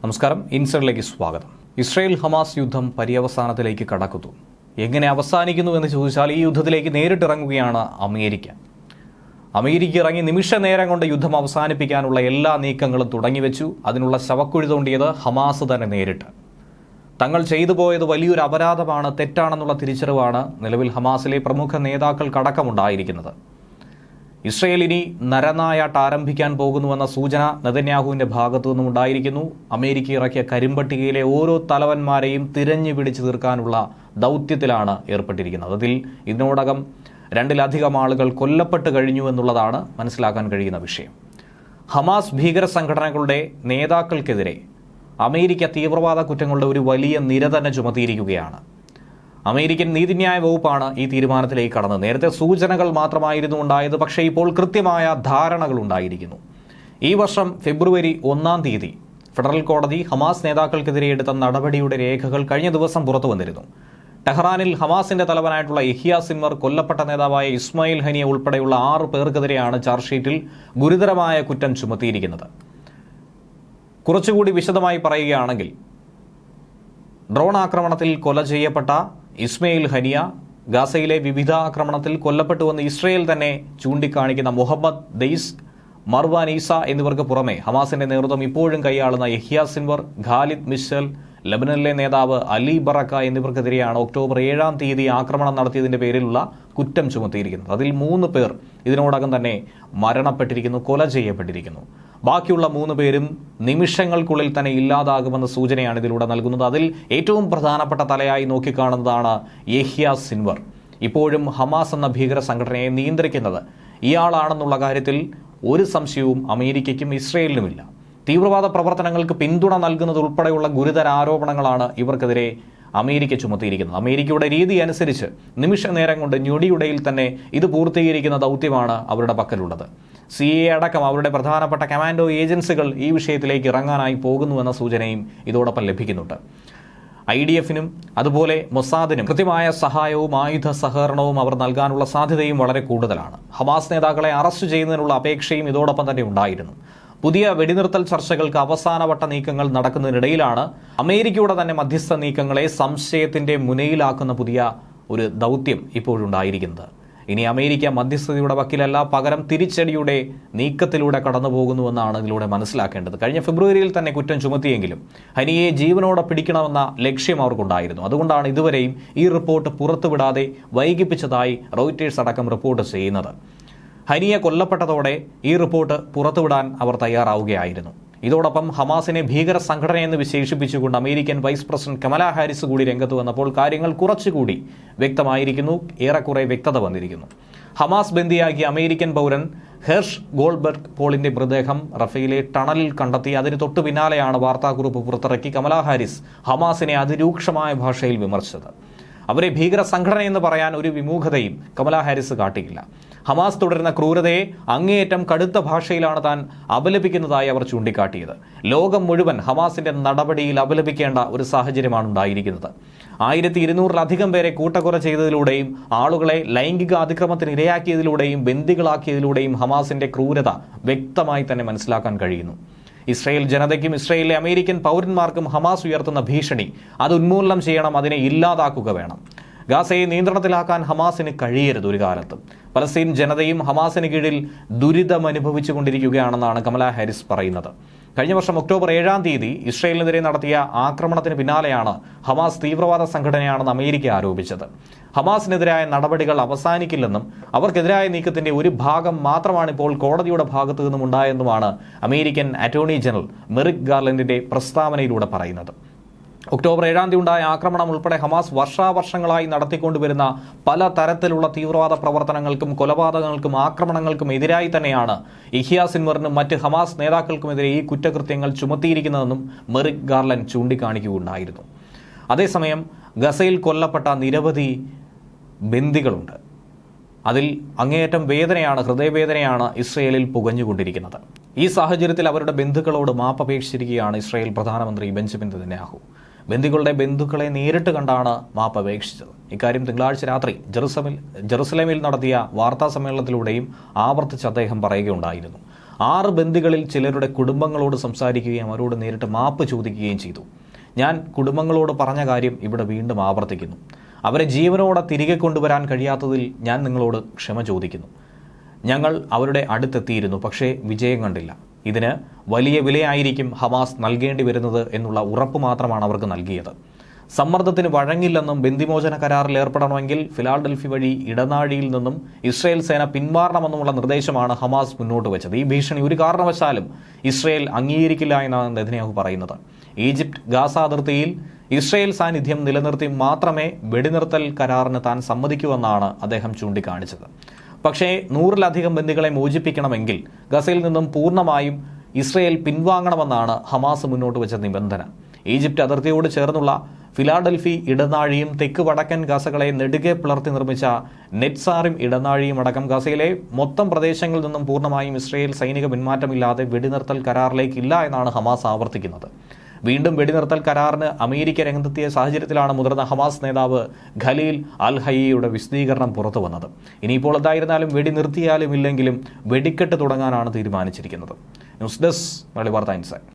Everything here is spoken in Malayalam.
നമസ്കാരം. ഇൻസൈഡിലേക്ക് സ്വാഗതം. ഇസ്രായേൽ ഹമാസ് യുദ്ധം പര്യവസാനത്തിലേക്ക് കടക്കുന്നു. എങ്ങനെ അവസാനിക്കുന്നു എന്ന് ചോദിച്ചാൽ ഈ യുദ്ധത്തിലേക്ക് നേരിട്ടിറങ്ങുകയാണ് അമേരിക്ക. അമേരിക്ക ഇറങ്ങി നിമിഷ നേരം കൊണ്ട് യുദ്ധം അവസാനിപ്പിക്കാനുള്ള എല്ലാ നീക്കങ്ങളും തുടങ്ങിവെച്ചു. അതിനുള്ള ശവക്കുഴി തോണ്ടിയത് ഹമാസ് തന്നെ നേരിട്ട്. തങ്ങൾ ചെയ്തു പോയത് വലിയൊരു അപരാധമാണ്, തെറ്റാണെന്നുള്ള തിരിച്ചറിവാണ് നിലവിൽ ഹമാസിലെ പ്രമുഖ നേതാക്കൾക്കടക്കമുണ്ടായിരിക്കുന്നത്. ഇസ്രയേൽ ഇനി നരനായാട്ട് ആരംഭിക്കാൻ പോകുന്നുവെന്ന സൂചന നെതന്യാഹുവിന്റെ ഭാഗത്തു നിന്നും ഉണ്ടായിരിക്കുന്നു. അമേരിക്ക ഇറക്കിയ കരിമ്പട്ടികയിലെ ഓരോ തലവന്മാരെയും തിരഞ്ഞു പിടിച്ചു തീർക്കാനുള്ള ദൗത്യത്തിലാണ് ഏർപ്പെട്ടിരിക്കുന്നത്. അതിൽ ഇതിനോടകം 2-ലധികം ആളുകൾ കൊല്ലപ്പെട്ട് കഴിഞ്ഞു എന്നുള്ളതാണ് മനസ്സിലാക്കാൻ കഴിയുന്ന വിഷയം. ഹമാസ് ഭീകര സംഘടനകളുടെ നേതാക്കൾക്കെതിരെ അമേരിക്ക തീവ്രവാദ കുറ്റങ്ങളുടെ ഒരു വലിയ നിര തന്നെ ചുമത്തിയിരിക്കുകയാണ്. അമേരിക്കൻ നീതിന്യായ വകുപ്പാണ് ഈ തീരുമാനത്തിലേക്ക് കടന്നത്. നേരത്തെ സൂചനകൾ മാത്രമായിരുന്നു ഉണ്ടായത്, പക്ഷേ ഇപ്പോൾ കൃത്യമായ ധാരണകൾ ഉണ്ടായിരിക്കുന്നു. ഈ വർഷം ഫെബ്രുവരി 1-ാം തീയതി ഫെഡറൽ കോടതി ഹമാസ് നേതാക്കൾക്കെതിരെ എടുത്ത നടപടിയുടെ രേഖകൾ കഴിഞ്ഞ ദിവസം പുറത്തു വന്നിരുന്നു. ടെഹ്റാനിൽ ഹമാസിന്റെ തലവനായിട്ടുള്ള യഹ്യ സിൻവർ, കൊല്ലപ്പെട്ട നേതാവായ ഇസ്മായിൽ ഹനിയ ഉൾപ്പെടെയുള്ള 6 പേർക്കെതിരെയാണ് ചാർജ് ഷീറ്റിൽ ഗുരുതരമായ കുറ്റം ചുമത്തിയിരിക്കുന്നത്. കുറച്ചുകൂടി വിശദമായി പറയുകയാണെങ്കിൽ, ഡ്രോൺ ആക്രമണത്തിൽ കൊല ചെയ്യപ്പെട്ട ഇസ്മായിൽ ഹനിയ, ഗാസയിലെ വിവിധ ആക്രമണത്തിൽ കൊല്ലപ്പെട്ടുവെന്ന് ഇസ്രയേൽ തന്നെ ചൂണ്ടിക്കാണിക്കുന്ന മുഹമ്മദ് ദെയ്സ്, മർവാൻ ഈസ എന്നിവർക്ക് പുറമെ ഹമാസിന്റെ നേതൃത്വം ഇപ്പോഴും കൈയാളുന്ന യഹ്യ സിൻവർ, ഖാലിദ് മിഷൽ, ലബനനിലെ നേതാവ് അലി ബറക്ക എന്നിവർക്കെതിരെയാണ് ഒക്ടോബർ 7-ാം തീയതി ആക്രമണം നടത്തിയതിന്റെ പേരിലുള്ള കുറ്റം ചുമത്തിയിരിക്കുന്നത്. അതിൽ 3 പേർ ഇതിനോടകം തന്നെ മരണപ്പെട്ടിരിക്കുന്നു, കൊല ചെയ്യപ്പെട്ടിരിക്കുന്നു. ബാക്കിയുള്ള 3 പേരും നിമിഷങ്ങൾക്കുള്ളിൽ തന്നെ ഇല്ലാതാകുമെന്ന സൂചനയാണ് ഇതിലൂടെ നൽകുന്നത്. അതിൽ ഏറ്റവും പ്രധാനപ്പെട്ട തലയായി നോക്കിക്കാണുന്നതാണ് യഹ്യ സിൻവർ. ഇപ്പോഴും ഹമാസ് എന്ന ഭീകര സംഘടനയെ നിയന്ത്രിക്കുന്നത് ഇയാളാണെന്നുള്ള കാര്യത്തിൽ ഒരു സംശയവും അമേരിക്കയ്ക്കും ഇസ്രയേലിനുമില്ല. തീവ്രവാദ പ്രവർത്തനങ്ങൾക്ക് പിന്തുണ നൽകുന്നത് ഉൾപ്പെടെയുള്ള ഗുരുതര ആരോപണങ്ങളാണ് ഇവർക്കെതിരെ അമേരിക്ക ചുമത്തിയിരിക്കുന്നത്. അമേരിക്കയുടെ രീതി അനുസരിച്ച് നിമിഷ നേരം കൊണ്ട് ഞൊടിയുടയിൽ തന്നെ ഇത് പൂർത്തീകരിക്കുന്ന ദൗത്യമാണ് അവരുടെ പക്കലുള്ളത്. CIA അടക്കം അവരുടെ പ്രധാനപ്പെട്ട കമാൻഡോ ഏജൻസികൾ ഈ വിഷയത്തിലേക്ക് ഇറങ്ങാനായി പോകുന്നുവെന്ന സൂചനയും ഇതോടൊപ്പം ലഭിക്കുന്നുണ്ട്. IDF-നും അതുപോലെ മൊസാദിനും കൃത്യമായ സഹായവും ആയുധ സഹകരണവും അവർ നൽകാനുള്ള സാധ്യതയും വളരെ കൂടുതലാണ്. ഹമാസ് നേതാക്കളെ അറസ്റ്റ് ചെയ്യുന്നതിനുള്ള അപേക്ഷയും ഇതോടൊപ്പം തന്നെ ഉണ്ടായിരുന്നു. പുതിയ വെടിനിർത്തൽ ചർച്ചകൾക്ക് അവസാനവട്ട നീക്കങ്ങൾ നടക്കുന്നതിനിടയിലാണ് അമേരിക്കയുടെ തന്നെ മധ്യസ്ഥ നീക്കങ്ങളെ സംശയത്തിന്റെ മുനയിലാക്കുന്ന പുതിയ ഒരു ദൗത്യം ഇപ്പോഴുണ്ടായിരിക്കുന്നത്. ഇനി അമേരിക്ക മധ്യസ്ഥതയുടെ വക്കിലല്ല, പകരം തിരിച്ചടിയുടെ നീക്കത്തിലൂടെ കടന്നു പോകുന്നുവെന്നാണ് ഇതിലൂടെ മനസ്സിലാക്കേണ്ടത്. കഴിഞ്ഞ ഫെബ്രുവരിയിൽ തന്നെ കുറ്റം ചുമത്തിയെങ്കിലും ഹനിയെ ജീവനോടെ പിടിക്കണമെന്ന ലക്ഷ്യം അവർക്കുണ്ടായിരുന്നു. അതുകൊണ്ടാണ് ഇതുവരെയും ഈ റിപ്പോർട്ട് പുറത്തുവിടാതെ വൈകിപ്പിച്ചതായി റോയിറ്റേഴ്സ് അടക്കം റിപ്പോർട്ട് ചെയ്യുന്നത്. ഹനിയ കൊല്ലപ്പെട്ടതോടെ ഈ റിപ്പോർട്ട് പുറത്തുവിടാൻ അവർ തയ്യാറാവുകയായിരുന്നു. ഇതോടൊപ്പം ഹമാസിനെ ഭീകര സംഘടനയെന്ന് വിശേഷിപ്പിച്ചുകൊണ്ട് American vice president Kamala Harris കൂടി രംഗത്ത് വന്നപ്പോൾ കാര്യങ്ങൾ കുറച്ചുകൂടി വ്യക്തമായിരിക്കുന്നു, ഏറെക്കുറെ വ്യക്തത വന്നിരിക്കുന്നു. ഹമാസ് ബന്ദിയാക്കിയ അമേരിക്കൻ പൗരൻ ഹെർഷ് ഗോൾഡ്ബർഗ് പോളിന്റെ മൃതദേഹം റഫയിലെ ടണലിൽ കണ്ടെത്തി. അതിന് തൊട്ടു പിന്നാലെയാണ് വാർത്താക്കുറിപ്പ് പുറത്തിറക്കി കമലാ ഹാരിസ് ഹമാസിനെ അതിരൂക്ഷമായ ഭാഷയിൽ വിമർശിച്ചത്. അവരെ ഭീകര സംഘടന എന്ന് പറയാൻ ഒരു വിമുഖതയും കമലാ ഹാരിസ് കാട്ടിയില്ല. ഹമാസ് തുടരുന്ന ക്രൂരതയെ അങ്ങേയറ്റം കടുത്ത ഭാഷയിലാണ് താൻ അപലപിക്കുന്നതായി അവർ ചൂണ്ടിക്കാട്ടിയത്. ലോകം മുഴുവൻ ഹമാസിന്റെ നടപടിയിൽ അപലപിക്കേണ്ട ഒരു സാഹചര്യമാണ് ഉണ്ടായിരിക്കുന്നത്. 1200-ലധികം പേരെ കൂട്ടക്കൊല ചെയ്തതിലൂടെയും ആളുകളെ ലൈംഗിക അതിക്രമത്തിന് ഇരയാക്കിയതിലൂടെയും ബന്ദികളാക്കിയതിലൂടെയും ഹമാസിന്റെ ക്രൂരത വ്യക്തമായി തന്നെ മനസ്സിലാക്കാൻ കഴിയുന്നു. ഇസ്രായേൽ ജനതയ്ക്കും ഇസ്രായേലിലെ അമേരിക്കൻ പൗരന്മാർക്കും ഹമാസ് ഉയർത്തുന്ന ഭീഷണി അത് ഉന്മൂലനം ചെയ്യണം, അതിനെ ഇല്ലാതാക്കുക വേണം. ഗാസയെ നിയന്ത്രണത്തിലാക്കാൻ ഹമാസിന് കഴിയരുത് ഒരു കാലത്തും. പലസ്തീൻ ജനതയും ഹമാസിന് കീഴിൽ ദുരിതം അനുഭവിച്ചു കൊണ്ടിരിക്കുകയാണെന്നാണ് കമലാ ഹാരിസ് പറയുന്നത്. കഴിഞ്ഞ വർഷം ഒക്ടോബർ 7-ാം തീയതി ഇസ്രായേലിനെതിരെ നടത്തിയ ആക്രമണത്തിന് പിന്നാലെയാണ് ഹമാസ് തീവ്രവാദ സംഘടനയാണെന്ന് അമേരിക്ക ആരോപിച്ചത്. ഹമാസിനെതിരായ നടപടികൾ അവസാനിക്കില്ലെന്നും അവർക്കെതിരായ നീക്കത്തിന്റെ ഒരു ഭാഗം മാത്രമാണ് ഇപ്പോൾ കോടതിയുടെ ഭാഗത്തു നിന്നും ഉണ്ടായെന്നുമാണ് അമേരിക്കൻ അറ്റോർണി ജനറൽ മെറിക് ഗാർലൻഡിന്റെ പ്രസ്താവനയിലൂടെ പറയുന്നത്. ഒക്ടോബർ 7-ാം തീയതി ഉണ്ടായ ആക്രമണം ഉൾപ്പെടെ ഹമാസ് വർഷാവർഷങ്ങളായി നടത്തിക്കൊണ്ടുവരുന്ന പല തരത്തിലുള്ള തീവ്രവാദ പ്രവർത്തനങ്ങൾക്കും കൊലപാതകങ്ങൾക്കും ആക്രമണങ്ങൾക്കും എതിരായി തന്നെയാണ് യഹ്യ സിൻവറിനും മറ്റ് ഹമാസ് നേതാക്കൾക്കുമെതിരെ ഈ കുറ്റകൃത്യങ്ങൾ ചുമത്തിയിരിക്കുന്നതെന്നും മെറിക് ഗാർലൻഡ് ചൂണ്ടിക്കാണിക്കുകയുണ്ടായിരുന്നു. അതേസമയം ഗസയിൽ കൊല്ലപ്പെട്ട നിരവധി ബന്ദികളുണ്ട്. അതിൽ അങ്ങേയറ്റം വേദനയാണ്, ഹൃദയവേദനയാണ് ഇസ്രയേലിൽ പുകഞ്ഞുകൊണ്ടിരിക്കുന്നത്. ഈ സാഹചര്യത്തിൽ അവരുടെ ബന്ധുക്കളോട് മാപ്പപേക്ഷിച്ചിരിക്കുകയാണ് ഇസ്രായേൽ പ്രധാനമന്ത്രി ബെഞ്ചമിൻ നെതന്യാഹു. ബന്ധുക്കളുടെ ബന്ധുക്കളെ നേരിട്ട് കണ്ടാണ് മാപ്പ് അപേക്ഷിച്ചത്. ഇക്കാര്യം തിങ്കളാഴ്ച രാത്രി ജെറുസലേമിൽ നടത്തിയ വാർത്താ സമ്മേളനത്തിലൂടെയും ആവർത്തിച്ച് അദ്ദേഹം പറയുകയുണ്ടായിരുന്നു. 6 ബന്ദികളിൽ ചിലരുടെ കുടുംബങ്ങളോട് സംസാരിക്കുകയും അവരോട് നേരിട്ട് മാപ്പ് ചോദിക്കുകയും ചെയ്തു. ഞാൻ കുടുംബങ്ങളോട് പറഞ്ഞ കാര്യം ഇവിടെ വീണ്ടും ആവർത്തിക്കുന്നു. അവരെ ജീവനോടെ തിരികെ കൊണ്ടുവരാൻ കഴിയാത്തതിൽ ഞാൻ നിങ്ങളോട് ക്ഷമ ചോദിക്കുന്നു. ഞങ്ങൾ അവരുടെ അടുത്തെത്തിയിരുന്നു, പക്ഷേ വിജയം കണ്ടില്ല. ഇതിന് വലിയ വിലയായിരിക്കും ഹമാസ് നൽകേണ്ടി വരുന്നത് എന്നുള്ള ഉറപ്പ് മാത്രമാണ് അവർക്ക് നൽകിയത്. സമ്മർദ്ദത്തിന് വഴങ്ങില്ലെന്നും ബന്ദിമോചന കരാറിൽ ഏർപ്പെടണമെങ്കിൽ ഫിലാഡൽഫി വഴി ഇടനാഴിയിൽ നിന്നും ഇസ്രയേൽ സേന പിന്മാറണമെന്നുമുള്ള നിർദ്ദേശമാണ് ഹമാസ് മുന്നോട്ട് വെച്ചത്. ഈ ഭീഷണി ഒരു കാരണവശാലും ഇസ്രയേൽ അംഗീകരിക്കില്ല എന്നാണ് നെതന്യാഹു പറയുന്നത്. ഈജിപ്ത് ഗാസ അതിർത്തിയിൽ ഇസ്രയേൽ സാന്നിധ്യം നിലനിർത്തി മാത്രമേ വെടിനിർത്തൽ കരാറിന് താൻ സമ്മതിക്കൂവെന്നാണ് അദ്ദേഹം ചൂണ്ടിക്കാണിച്ചത്. പക്ഷേ 100-ലധികം ബന്ദികളെ മോചിപ്പിക്കണമെങ്കിൽ ഗസയിൽ നിന്നും പൂർണ്ണമായും ഇസ്രയേൽ പിൻവാങ്ങണമെന്നാണ് ഹമാസ് മുന്നോട്ട് വെച്ച നിബന്ധന. ഈജിപ്ത് അതിർത്തിയോട് ചേർന്നുള്ള ഫിലാഡൽഫി ഇടനാഴിയും തെക്ക് വടക്കൻ ഗസകളെ നെടുകെ പിളർത്തി നിർമ്മിച്ച നെറ്റ്സാറിം ഇടനാഴിയും അടക്കം ഗസയിലെ മൊത്തം പ്രദേശങ്ങളിൽ നിന്നും പൂർണ്ണമായും ഇസ്രയേൽ സൈനിക പിന്മാറ്റമില്ലാതെ വെടിനിർത്തൽ കരാറിലേക്കില്ല എന്നാണ് ഹമാസ് ആവർത്തിക്കുന്നത്. വീണ്ടും വെടിനിർത്തൽ കരാറിന് അമേരിക്ക രംഗത്തെത്തിയ സാഹചര്യത്തിലാണ് മുതിർന്ന ഹമാസ് നേതാവ് ഖലീൽ അൽ ഹയ്യയുടെ വിശദീകരണം പുറത്തു വന്നത്. ഇനിയിപ്പോൾ എന്തായിരുന്നാലും വെടി നിർത്തിയാലും ഇല്ലെങ്കിലും വെടിക്കെട്ട് തുടങ്ങാനാണ് തീരുമാനിച്ചിരിക്കുന്നത്. ന്യൂസ് ഡെസ്ക് മലയാളി വാർത്ത ഇൻസൈറ്റ്.